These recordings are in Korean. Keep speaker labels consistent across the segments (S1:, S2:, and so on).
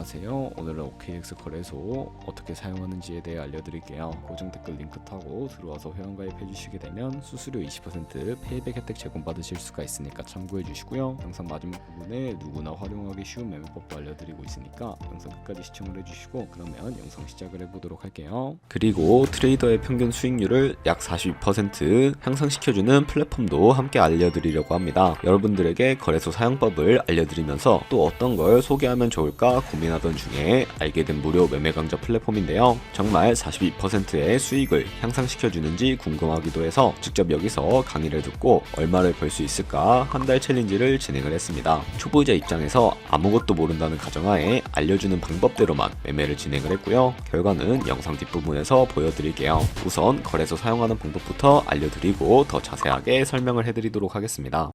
S1: 안녕하세요. 오늘은 OKX 거래소 어떻게 사용하는지에 대해 알려드릴게요. 고정 댓글 링크 타고 들어와서 회원가입 해주시게 되면 수수료 20% 페이백 혜택 제공받으실 수가 있으니까 참고해 주시고요. 영상 마지막 부분에 누구나 활용하기 쉬운 매매법도 알려드리고 있으니까 영상 끝까지 시청을 해주시고 그러면 영상 시작을 해보도록 할게요. 그리고 트레이더의 평균 수익률을 약 42% 향상시켜주는 플랫폼도 함께 알려드리려고 합니다. 여러분들에게 거래소 사용법을 알려드리면서 또 어떤 걸 소개하면 좋을까 고민하던 중에 알게 된 무료 매매 강좌 플랫폼인데요. 정말 42%의 수익을 향상시켜주는지 궁금하기도 해서 직접 여기서 강의를 듣고 얼마를 벌 수 있을까 한 달 챌린지를 진행을 했습니다. 초보자 입장에서 아무것도 모른다는 가정하에 알려주는 방법대로만 매매를 진행을 했고요. 결과는 영상 뒷부분에서 보여드릴게요. 우선 거래소 사용하는 방법부터 알려드리고 더 자세하게 설명을 해드리도록 하겠습니다.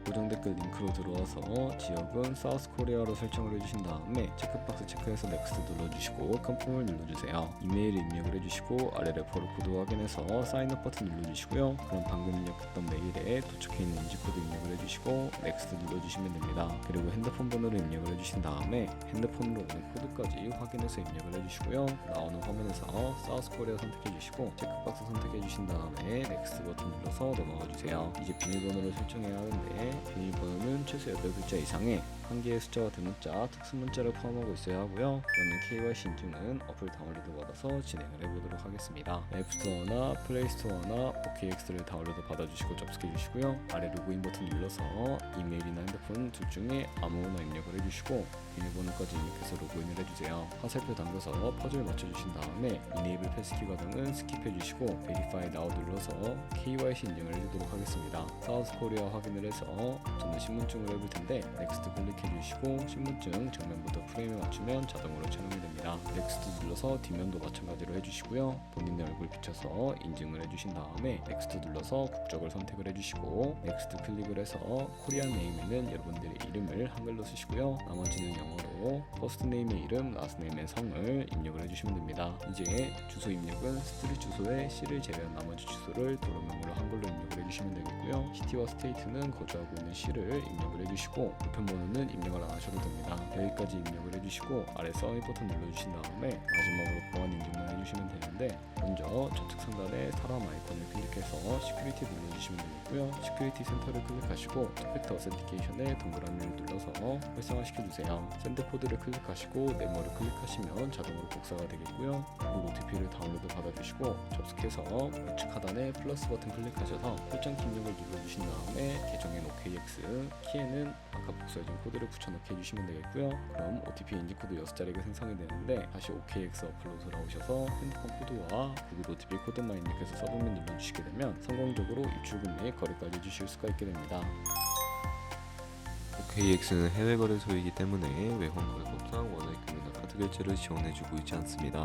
S1: 고정 댓글 링크로 들어와서 지역은 사우스 코리아로 설정을 해주신 다음에 체크박스 체크해서 넥스트 눌러주시고 컨펌을 눌러주세요. 이메일 입력을 해주시고 아래 레퍼럴 코드 확인해서 사인업 버튼 눌러주시고요. 그럼 방금 입력했던 메일에 도착해 있는 인지코드 입력을 해주시고 넥스트 눌러주시면 됩니다. 그리고 핸드폰 번호를 입력을 해주신 다음에 핸드폰으로 오는 코드까지 확인해서 입력을 해주시고요. 나오는 화면에서 사우스 코리아 선택해주시고 체크박스 선택해주신 다음에 넥스트 버튼 눌러서 넘어가주세요. 이제 비밀번호를 설정해야 하는데 비밀번호는 최소 8글자 이상의 한 개의 숫자와 대문자, 특수문자를 포함하고 있어야 하고요. 그러면 KYC 인증은 어플 다운로드 받아서 진행을 해보도록 하겠습니다. 앱스토어나 플레이스토어나 OKX를 다운로드 받아주시고 접속해 주시고요. 아래 로그인 버튼 눌러서 이메일이나 핸드폰 둘 중에 아무거나 입력을 해주시고 비밀번호까지 입력해서 로그인을 해주세요. 화살표 당겨서 퍼즐 맞춰주신 다음에 이네이블 패스키 과정은 스킵해 주시고 베리파이 나우 눌러서 KYC 인증을 해주도록 하겠습니다. 사우스 코리아 확인을 해서 저는 신분증을 해볼 텐데 넥스트 클릭해 주시고 신분증 정면부터 프레임에 맞추면 자동으로 촬영이 됩니다. 넥스트 눌러서 뒷면도 마찬가지로 해주시고요. 본인의 얼굴 비춰서 인증을 해주신 다음에 넥스트 눌러서 국적을 선택을 해주시고 넥스트 클릭을 해서 코리안 네임에는 여러분들의 이름을 한글로 쓰시고요. 나머지는 영어로 퍼스트 네임의 이름, 라스트 네임의 성을 입력을 해주시면 됩니다. 이제 주소 입력은 스트릿 주소에 C를 제외한 나머지 주소를 도로명으로 한글로 입력을 해주시면 되겠고요. 시티와 스테이트는 거주하고 있는 C를 입력을 해주시고 우편번호는 입력을 안 하셔도 됩니다. 여기까지 입력을 해주시고 아래 서밋 버튼 눌러주신 다음에 마지막으로 보안 인증만 해주시면 되는데 먼저 좌측 상단에 사람 아이콘을 클릭해서 시큐리티 눌러주시면 되겠고요. 시큐리티 센터를 클릭하시고 투팩터 어센티케이션에 동그라미를 눌러서 활성화시켜주세요. 샌드 코드를 클릭하시고 네모를 클릭하시면 자동으로 복사가 되겠고요. 그리고 OTP를 다운로드 받아주시고 접속해서 우측 하단에 플러스 버튼 클릭하셔서 설정키 입력을 눌러주신 다음에 계정인 OKX 키에는 아까 복사해준 코드를 붙여넣기 해주시면 되겠고요. 그럼 OTP 인지코드 6자리가 생성이 되는데 다시 OKX 어플로 돌아오셔서 핸드폰 코드와 구글 OTP 코드만 입력해서 서브밋 눌러주시게 되면 성공적으로 입출금 및 거래까지 해주실 수가 있게 됩니다.
S2: OKX는 해외 거래소이기 때문에 외환 거래법상 원화입금이나 카드 결제를 지원해주고 있지 않습니다.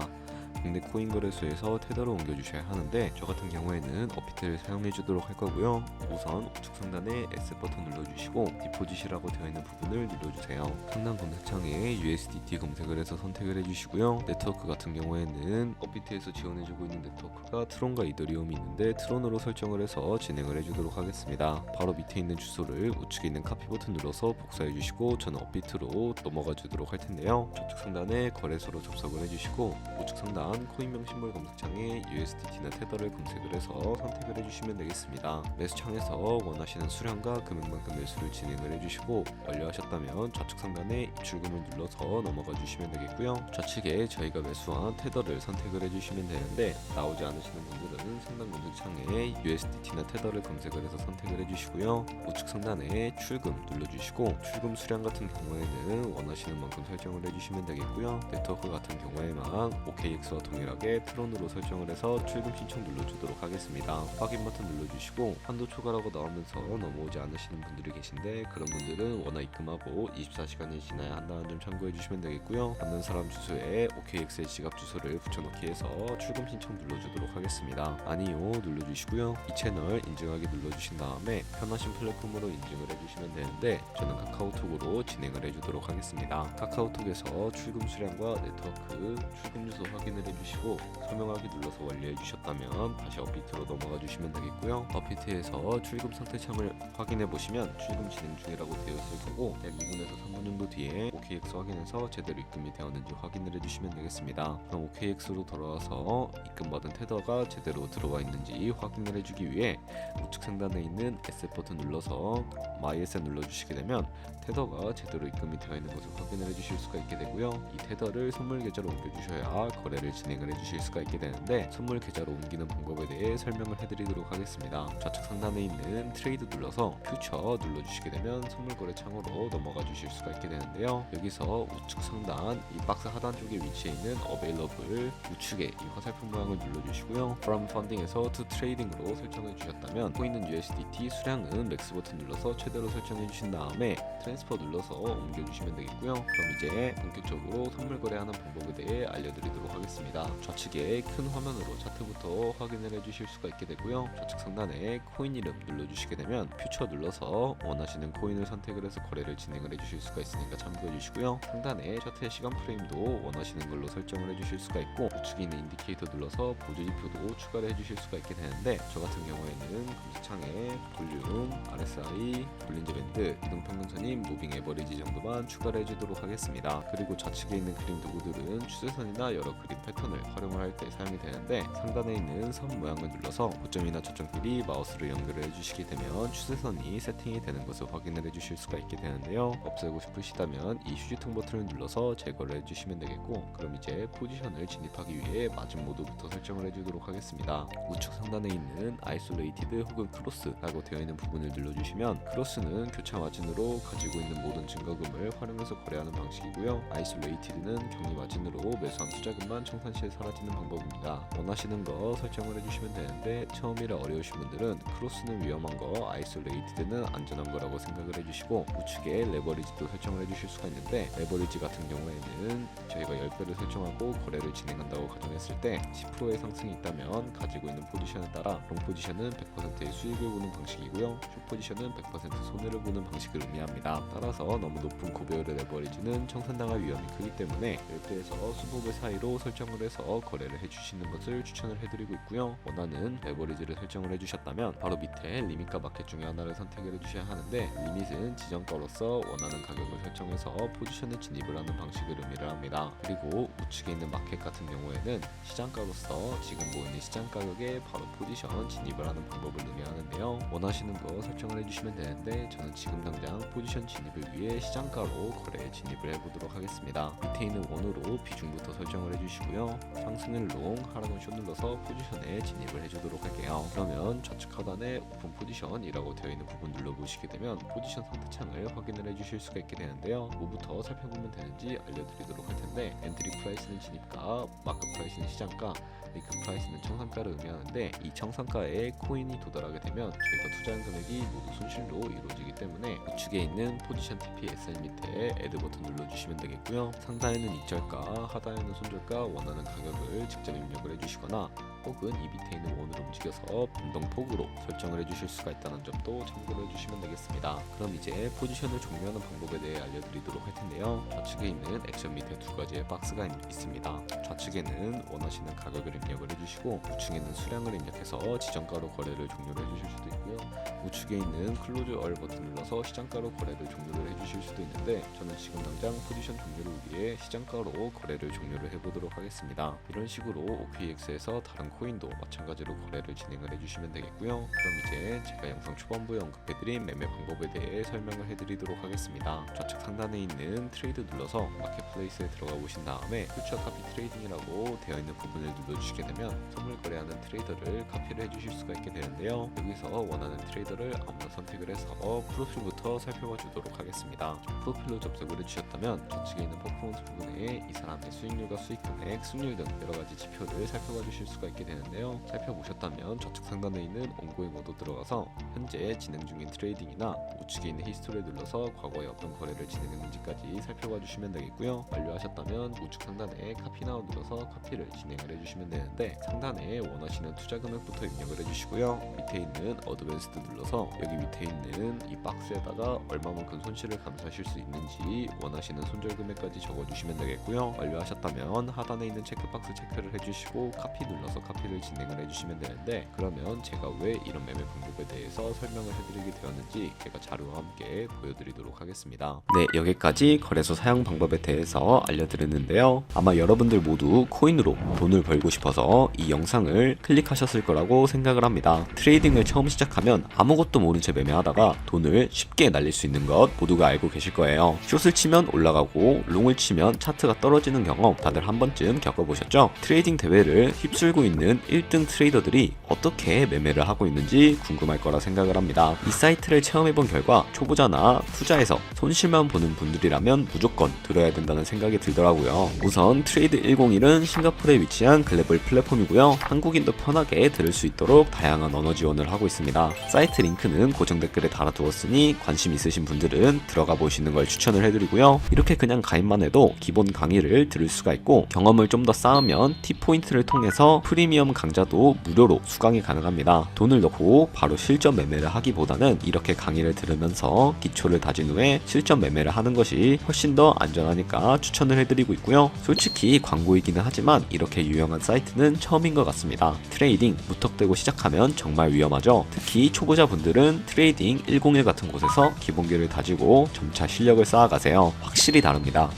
S2: 국내 코인 거래소에서 테더로 옮겨주셔야 하는데 저 같은 경우에는 업비트를 사용해주도록 할 거고요. 우선 우측 상단에 S 버튼 눌러주시고 디포짓이라고 되어 있는 부분을 눌러주세요. 상단 검색창에 USDT 검색을 해서 선택을 해주시고요. 네트워크 같은 경우에는 업비트에서 지원해주고 있는 네트워크가 트론과 이더리움이 있는데 트론으로 설정을 해서 진행을 해주도록 하겠습니다. 바로 밑에 있는 주소를 우측에 있는 카피 버튼 눌러서 복사해주시고 저는 업비트로 넘어가 주도록 할 텐데요. 좌측 상단에 거래소로 접속을 해주시고 우측 상단 코인명 심볼 검색창에 USDT나 테더를 검색을 해서 선택을 해주시면 되겠습니다. 매수창에서 원하시는 수량과 금액만큼 매수를 진행을 해주시고 완료하셨다면 좌측 상단에 입출금을 눌러서 넘어가 주시면 되겠고요. 좌측에 저희가 매수한 테더를 선택을 해주시면 되는데 나오지 않으시는 분들은 상단 검색창에 USDT나 테더를 검색을 해서 선택을 해주시고요. 우측 상단에 출금 눌러주시고 출금 수량 같은 경우에는 원하시는 만큼 설정을 해주시면 되겠고요. 네트워크 같은 경우에만 OKX와 동일하게 트론으로 설정을 해서 출금 신청 눌러주도록 하겠습니다. 확인 버튼 눌러주시고 한도 초과라고 나오면서 넘어오지 않으시는 분들이 계신데 그런 분들은 원화 입금하고 24시간이 지나야 한다는 점 참고해 주시면 되겠고요. 받는 사람 주소에 OKX의 지갑 주소를 붙여넣기 해서 출금 신청 눌러주도록 하겠습니다. 아니요 눌러주시고요. 이 채널 인증하기 눌러주신 다음에 편하신 플랫폼으로 인증을 해주시면 되는데 저는 카카오톡으로 진행을 해주도록 하겠습니다. 카카오톡에서 출금 수량과 네트워크, 출금 주소 확인을 해주시고 설명하기 눌러서 완료해 주셨다면 다시 업비트로 넘어가 주시면 되겠고요. 업비트에서 출금 상태 창을 확인해 보시면 출금 진행 중이라고 되어 있을 거고 약 2분에서 3분 정도 뒤에 OKX 확인해서 제대로 입금이 되었는지 확인을 해주시면 되겠습니다. 그럼 OKX로 돌아와서 입금받은 테더가 제대로 들어와 있는지 확인을 해주기 위해 우측 상단에 있는 Asset 버튼 눌러서 My Asset 눌러주시게 되면 테더가 제대로 입금이 되어 있는 것을 확인을 해주실 수가 있게 되고요. 이 테더를 선물 계좌로 옮겨주셔야 거래를 진행을 해주실 수가 있게 되는데 선물 계좌로 옮기는 방법에 대해 설명을 해드리도록 하겠습니다. 좌측 상단에 있는 트레이드 눌러서 퓨처 눌러주시게 되면 선물 거래 창으로 넘어가 주실 수가 있게 되는데요. 여기서 우측 상단 이 박스 하단 쪽에 위치해 있는 Available 우측에 이 화살표 모양을 눌러주시고요. From Funding에서 To Trading으로 설정해 주셨다면 코인은 USDT, 수량은 맥스 버튼 눌러서 최대로 설정해 주신 다음에 트랜스퍼 눌러서 옮겨주시면 되겠고요. 그럼 이제 본격적으로 선물 거래하는 방법에 대해 알려드리도록 하겠습니다. 좌측에 큰 화면으로 차트부터 확인을 해주실 수가 있게 되고요. 좌측 상단에 코인 이름 눌러주시게 되면 퓨처 눌러서 원하시는 코인을 선택을 해서 거래를 진행을 해주실 수가 있으니까 참고해 주시고요. 상단에 차트의 시간 프레임도 원하시는 걸로 설정을 해주실 수가 있고 우측에 있는 인디케이터 눌러서 보조 지표도 추가를 해주실 수가 있게 되는데 저 같은 경우에는 검색창에 볼륨, RSI, 볼린저 밴드, 이동평균선인 무빙 에버리지 정도만 추가를 해주도록 하겠습니다. 그리고 좌측에 있는 그림 도구들은 추세선이나 여러 그림 패턴을 활용을 할 때 사용이 되는데 상단에 있는 선 모양을 눌러서 고점이나 저점끼리 마우스를 연결을 해주시게 되면 추세선이 세팅이 되는 것을 확인을 해주실 수가 있게 되는데요. 없애고 싶으시다면 이 휴지통 버튼을 눌러서 제거를 해주시면 되겠고 그럼 이제 포지션을 진입하기 위해 마진 모드부터 설정을 해주도록 하겠습니다. 우측 상단에 있는 Isolated 혹은 크로스라고 되어 있는 부분을 눌러주시면 크로스는 교차 마진으로 가지고 있는 모든 증거금을 활용해서 거래하는 방식이고요. Isolated는 경리 마진으로 매수한 투자금만 청산 시에 사라지는 방법입니다. 원하시는 거 설정을 해주시면 되는데 처음이라 어려우신 분들은 크로스는 위험한 거, Isolated는 안전한 거라고 생각을 해주시고 우측에 레버리지도 설정을 해주실 수가 있는데 레버리지 같은 경우에는 저희가 10배를 설정하고 거래를 진행한다고 가정했을 때 10%의 상승이 있다면 가지고 있는 포지션에 따라 롱 포지션은 100%의 수익을 보는 방식이고요. 숏 포지션은 100% 손해를 보는 방식을 의미합니다. 따라서 너무 높은 고배율의 레버리지는 청산당할 위험이 크기 때문에 10배에서 20배 사이로 설정을 해서 거래를 해주시는 것을 추천을 해드리고 있고요. 원하는 레버리지를 설정을 해주셨다면 바로 밑에 리밋과 마켓 중에 하나를 선택을 해주셔야 하는데 리밋은 지정가로서 원하는 가격을 설정해서 포지션에 진입을 하는 방식을 의미를 합니다. 그리고 우측에 있는 마켓 같은 경우에는 시장가로서 지금 보이는 시장 가격에 바로 포지션 진입을 하는 방법을 의미하는데요. 원하시는 거 설정을 해주시면 되는데 저는 지금 당장 포지션 진입을 위해 시장가로 거래에 진입을 해보도록 하겠습니다. 밑에 있는 원으로 비중부터 설정을 해주시고요. 상승을 롱, 하락은 숏 눌러서 포지션에 진입을 해주도록 할게요. 그러면 좌측 하단에 오픈 포지션이라고 되어 있는 부분 눌러보시게 되면 포지션 상태창을 확인을 해주실 수가 있게 되는데요. 뭐부터 살펴보면 되는지 알려드리도록 할 텐데 엔트리 프라이스는 진입가, 마크 프라이스는 시장가, 리크 프라이스는 청산가를 의미하는데 이 청산가에 코인이 도달하게 되면 저희가 투자한 금액이 모두 손실로 이루어지기 때문에 우측에 있는 포지션 TP SL 밑에 애드 버튼 눌러주시면 되겠고요. 상단에는 익절가, 하단에는 손절가 원하는 가격을 직접 입력을 해주시거나 혹은 이 밑에 있는 원으로 움직여서 변동폭으로 설정을 해주실 수가 있다는 점도 참고를 해주시면 되겠습니다. 그럼 이제 포지션을 종료하는 방법에 대해 알려드리도록 할 텐데요. 좌측에 있는 액션 밑에 두 가지의 박스가 있습니다. 좌측에는 원하시는 가격을 입력을 해주시고 우측에는 수량을 입력해서 지정가로 거래를 종료를 해주실 수도 있고요. 우측에 있는 클로즈 얼 버튼 눌러서 시장가로 거래를 종료를 해주실 수도 있는데 저는 지금 당장 포지션 종료를 위해 시장가로 거래를 종료를 해보도록 하겠습니다. 이런 식으로 OKX에서 다른 코인도 마찬가지로 거래를 진행을 해주시면 되겠고요. 그럼 이제 제가 영상 초반부에 언급해드린 매매 방법에 대해 설명을 해드리도록 하겠습니다. 좌측 상단에 있는 트레이드 눌러서 마켓플레이스에 들어가 보신 다음에 퓨처 카피 트레이딩이라고 되어 있는 부분을 눌러주시게 되면 선물 거래하는 트레이더를 카피를 해주실 수가 있게 되는데요. 여기서 원하는 트레이더를 아무나 선택을 해서 프로필부터 살펴봐 주도록 하겠습니다. 프로필로 접속을 해주셨다면 좌측에 있는 퍼포먼스 부분에 이 사람의 수익률과 수익금액, 승률 등 여러가지 지표를 살펴봐 주실 수가 있게 있게 되는데요. 살펴보셨다면 좌측 상단에 있는 온고잉 모드 들어가서 현재 진행 중인 트레이딩이나 우측에 있는 히스토리를 눌러서 과거에 어떤 거래를 진행했는지까지 살펴봐 주시면 되겠고요. 완료하셨다면 우측 상단에 카피 나우 눌러서 카피를 진행을 해주시면 되는데, 상단에 원하시는 투자 금액부터 입력을 해주시고요. 밑에 있는 어드밴스드 눌러서 여기 밑에 있는 이 박스에다가 얼마만큼 손실을 감수하실 수 있는지 원하시는 손절 금액까지 적어주시면 되겠고요. 완료하셨다면 하단에 있는 체크박스 체크를 해주시고 카피 눌러서 카피를 진행을 해주시면 되는데, 그러면 제가 왜 이런 매매 방법에 대해서 설명을 해드리게 되었는지 제가 자료와 함께 보여드리도록 하겠습니다. 네, 여기까지 거래소 사용 방법에 대해서 알려드렸는데요. 아마 여러분들 모두 코인으로 돈을 벌고 싶어서 이 영상을 클릭하셨을 거라고 생각을 합니다. 트레이딩을 처음 시작하면 아무것도 모른 채 매매하다가 돈을 쉽게 날릴 수 있는 것 모두가 알고 계실 거예요. 숏을 치면 올라가고 롱을 치면 차트가 떨어지는 경험 다들 한 번쯤 겪어보셨죠? 트레이딩 대회를 휩쓸고 있는 1등 트레이더들이 어떻게 매매를 하고 있는지 궁금할 거라 생각을 합니다. 이 사이트를 체험해본 결과 초보자나 투자해서 손실만 보는 분들이라면 무조건 들어야 된다는 생각이 들더라고요. 우선 트레이드 101은 싱가포르에 위치한 글로벌 플랫폼이고요. 한국인도 편하게 들을 수 있도록 다양한 언어 지원을 하고 있습니다. 사이트 링크는 고정 댓글에 달아두었으니 관심 있으신 분들은 들어가 보시는 걸 추천을 해드리고요. 이렇게 그냥 가입만 해도 기본 강의를 들을 수가 있고, 경험을 좀 더 쌓으면 T포인트를 통해서 프리미엄 강좌도 무료로 수강이 가능합니다. 돈을 넣고 바로 실전 매매를 하기보다는 이렇게 강의를 들으면서 기초를 다진 후에 실전 매매를 하는 것이 훨씬 더 안전하니까 추천을 해드리고 있고요. 솔직히 광고이기는 하지만 이렇게 유용한 사이트는 처음인 것 같습니다. 트레이딩 무턱대고 시작하면 정말 위험하죠. 특히 초보자분들은 트레이딩 101 같은 곳에서 기본기를 다지고 점차 실력을 쌓아가세요. 확실히 다릅니다.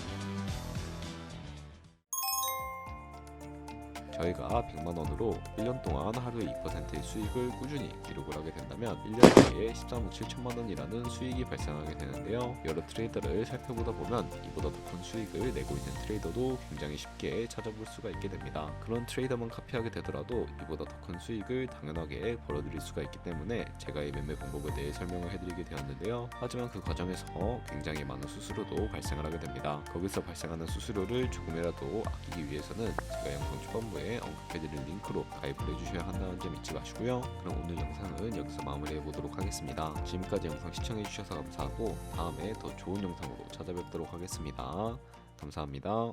S2: 저희가 100만원으로 1년 동안 하루에 2%의 수익을 꾸준히 기록을 하게 된다면 1년 뒤에 13억 7천만원이라는 수익이 발생하게 되는데요. 여러 트레이더를 살펴보다 보면 이보다 더 큰 수익을 내고 있는 트레이더도 굉장히 쉽게 찾아볼 수가 있게 됩니다. 그런 트레이더만 카피하게 되더라도 이보다 더 큰 수익을 당연하게 벌어들일 수가 있기 때문에 제가 이 매매 방법에 대해 설명을 해드리게 되었는데요. 하지만 그 과정에서 굉장히 많은 수수료도 발생을 하게 됩니다. 거기서 발생하는 수수료를 조금이라도 아끼기 위해서는 제가 영상 초반부에 언급해드릴 링크로 가입을 해주셔야 한다는 점 잊지 마시고요. 그럼 오늘 영상은 여기서 마무리해보도록 하겠습니다. 지금까지 영상 시청해주셔서 감사하고 다음에 더 좋은 영상으로 찾아뵙도록 하겠습니다. 감사합니다.